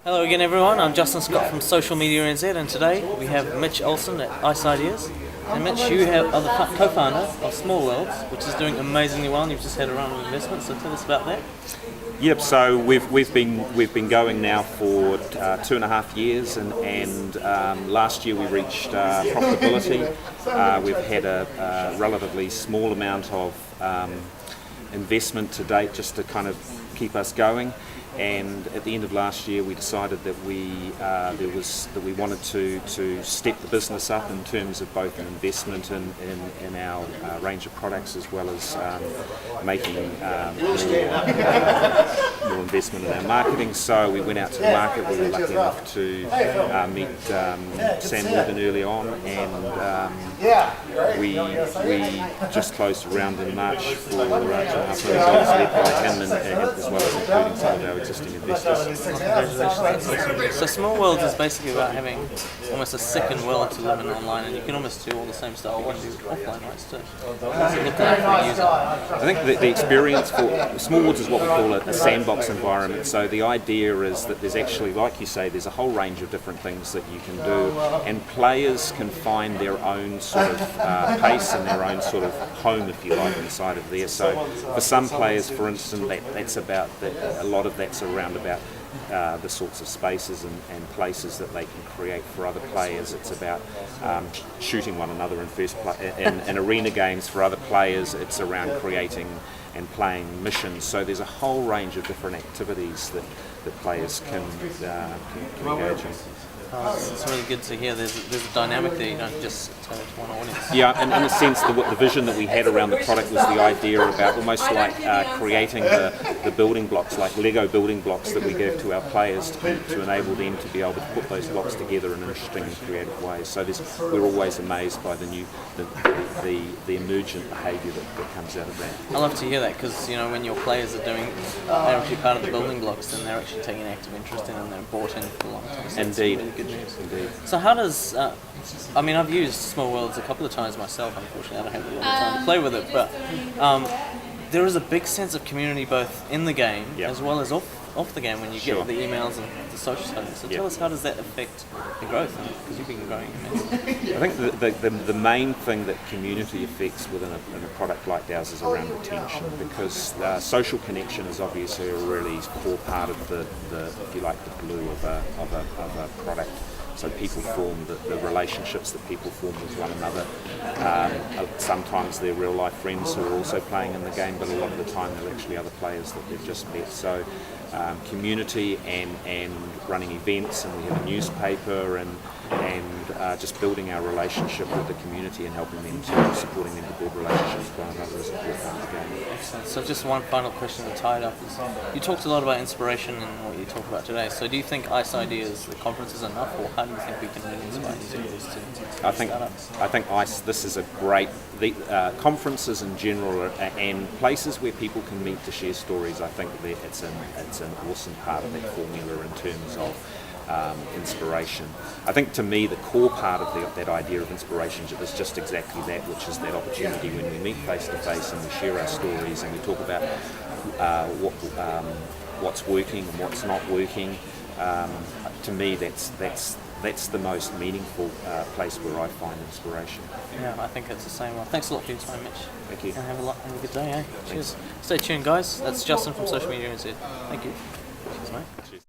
Hello again everyone, I'm Justin Scott from Social Media NZ, and today we have Mitch Olsen at Ice Ideas. And Mitch, you are the co-founder of SmallWorlds, which is doing amazingly well, and you've just had a round of investments, so tell us about that. Yep. So we've been going now for 2.5 years, and last year we reached profitability. We've had a relatively small amount of investment to date just to kind of keep us going. And at the end of last year, we decided that we wanted to step the business up in terms of both an investment in our range of products, as well as making more investment in our marketing. So we went out to the market. We were lucky enough to meet Sam Morgan early on, and we just closed a round in March for $2.5 million led by him, and as well as including some of our existing investors. So SmallWorlds is basically about having almost a second world to live in online, and you can almost do all the same stuff you can do offline, right? So how does it look like for a user? I think the experience for SmallWorlds is what we call a sandbox environment. So the idea is that there's actually, like you say, there's a whole range of different things that you can do, and players can find their own sort of pace and their own sort of home, if you like, inside of there. So for some players, for instance, that's about a lot of that's around about the sorts of spaces and places that they can create. For other players, it's about shooting one another in in arena games. For other players, it's around creating and playing missions. So there's a whole range of different activities that players can engage in. It's really good to hear. There's a dynamic there. You don't just turn it to one audience. Yeah, and in a sense, the vision that we had around the product was the idea about almost like creating the building blocks, like Lego building blocks that we give to our players to enable them to be able to put those blocks together in interesting and creative ways. So we're always amazed by the emergent behaviour that comes out of that. I love to hear that, because when your players they're actually part of the building blocks, then they're actually taking an active interest in, and they're bought in for a long time. So Indeed. Really good news. Indeed. So how does, I've used SmallWorlds a couple of times myself. Unfortunately, I don't have a lot of time to play with it, but there is a big sense of community both in the game as well as off the game when you get the emails and the social side. So tell us, how does that affect the growth? Because you've been growing immensely. I think the main thing that community affects within a product like ours is around retention, because social connection is obviously a really core part of the if you like, the glue of a product. So people form the relationships that people form with one another. Sometimes they're real life friends who are also playing in the game, but a lot of the time they're actually other players that they've just met. So community and running events, and we have a newspaper, and just building our relationship with the community and helping them supporting them to build relationships with one another is a core part of the game. Excellent. So just one final question to tie it up is, you talked a lot about inspiration and what you talked about today. So do you think Ice Ideas, the conference, is enough, or how do you think we can really inspire users to I think Ice, this is a great, conferences in general and places where people can meet to share stories. I think that it's an awesome part of that formula in terms of inspiration. I think to me the core part of that idea of inspiration is just exactly that, which is that opportunity when we meet face to face and we share our stories and we talk about what's working and what's not working. To me, that's the most meaningful place where I find inspiration. Yeah, I think it's the same. Well, thanks a lot for your time, Mitch. Thank you. And have a good day, eh? Cheers. Stay tuned, guys. That's Justin from Social Media NZ. Thank you. Cheers, mate. Cheers.